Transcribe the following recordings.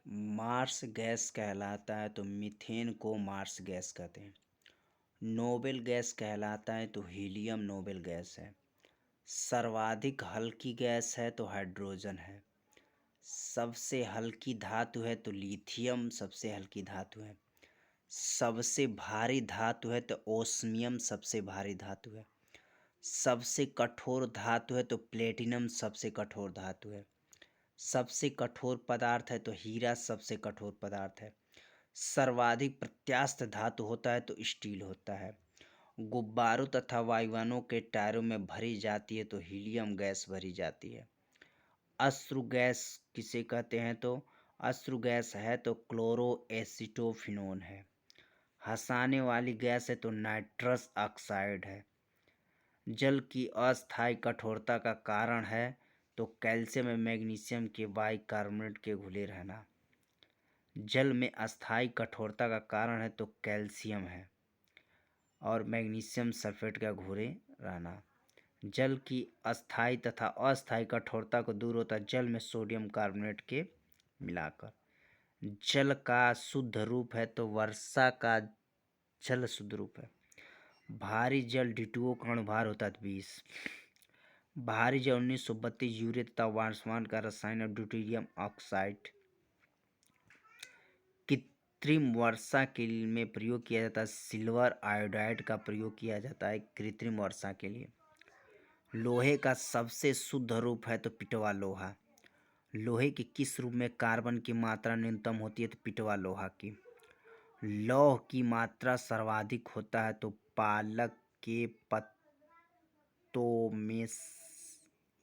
Marsh gas कहलाता है तो मीथेन को मार्स गैस कहते हैं। नोबेल गैस कहलाता है तो हीलियम नोबेल गैस है। सर्वाधिक हल्की गैस है तो हाइड्रोजन है। सबसे हल्की धातु है तो लिथियम सबसे हल्की धातु है। सबसे भारी धातु है तो ओस्मियम सबसे भारी धातु है। सबसे कठोर धातु है तो प्लेटिनम सबसे कठोर धातु है। सबसे कठोर पदार्थ है तो हीरा सबसे कठोर पदार्थ है। सर्वाधिक प्रत्यास्थ धातु होता है तो स्टील होता है। गुब्बारों तथा वायुयानों के टायरों में भरी जाती है तो हीलियम गैस भरी जाती है। अश्रु गैस किसे कहते हैं तो अश्रु गैस है तो क्लोरो एसिटोफिनोन है। हंसाने वाली गैस है तो नाइट्रस ऑक्साइड है। जल की अस्थायी कठोरता का कारण है तो कैल्शियम और मैग्नीशियम के बाइकार्बोनेट के घुले रहना। जल में अस्थायी कठोरता का कारण है तो कैल्शियम है और मैग्नीशियम सल्फेट का घुले रहना। जल की अस्थायी तथा अस्थायी कठोरता को दूर होता है जल में सोडियम कार्बोनेट के मिलाकर। जल का शुद्ध रूप है तो वर्षा का जल शुद्ध रूप है। भारी जल D2O का अणुभार होता है 20। भारी जल 1932 यूरिया तथा वाष्पमान का रसायन और ड्यूटेरियम ऑक्साइड। कृत्रिम वर्षा के में प्रयोग किया जाता है सिल्वर आयोडाइड का प्रयोग किया जाता है कृत्रिम वर्षा के लिए। लोहे का सबसे शुद्ध रूप है तो पिटवा लोहा। लोहे के किस रूप में कार्बन की मात्रा न्यूनतम होती है तो पिटवा लोहा की। लौह की मात्रा सर्वाधिक होता है तो पालक के पत्तों में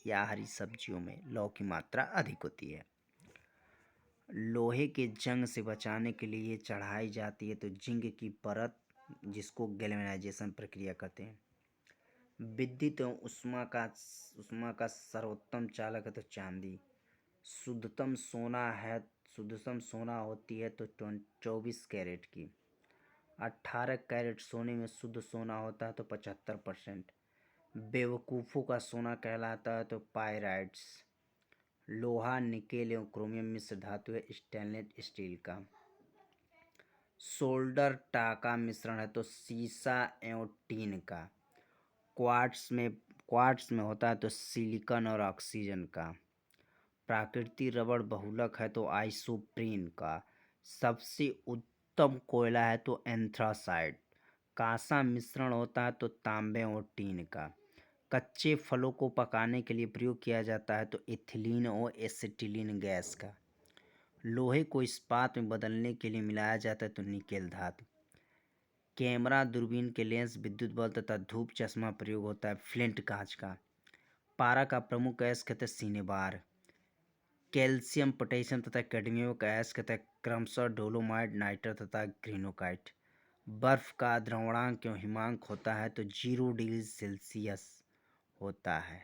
या हरी सब्जियों में लौह की मात्रा अधिक होती है। लोहे के जंग से बचाने के लिए चढ़ाई जाती है तो जिंक की परत जिसको गैल्वेनाइजेशन प्रक्रिया कहते हैं। विद्युत एवं उष्मा का सर्वोत्तम चालक है तो चांदी। शुद्धतम सोना होती है तो 24 कैरेट की। 18 कैरेट सोने में शुद्ध सोना होता है तो 75%। बेवकूफ़ों का सोना कहलाता है तो पायराइट्स। लोहा निकेल एवं क्रोमियम मिश्र धातु है स्टेनलेस स्टील का। सोल्डर टाका मिश्रण है तो सीसा एवं टीन का। क्वार्ट्स में होता है तो सिलिकॉन और ऑक्सीजन का। प्राकृतिक रबड़ बहुलक है तो आइसोप्रीन का। सबसे उत्तम कोयला है तो एंथ्रासाइट। कांसा मिश्रण होता है तो तांबे और टीन का। कच्चे फलों को पकाने के लिए प्रयोग किया जाता है तो इथिलीन और एसिटिलीन गैस का। लोहे को इस्पात में बदलने के लिए मिलाया जाता है तो निकेल धातु। कैमरा दूरबीन के लेंस विद्युत बल्ब तथा धूप चश्मा प्रयोग होता है फ्लिंट कांच का। पारा का प्रमुख गैस कहते हैं सिनेबार। कैल्शियम पोटेशियम तथा कैडमियम का गैस कहते हैं क्रमशः डोलोमाइट नाइट्रस तथा ग्रेनोकाइट। बर्फ का द्रवणांक एवं हिमांक होता है तो 0 डिग्री सेल्सियस होता है।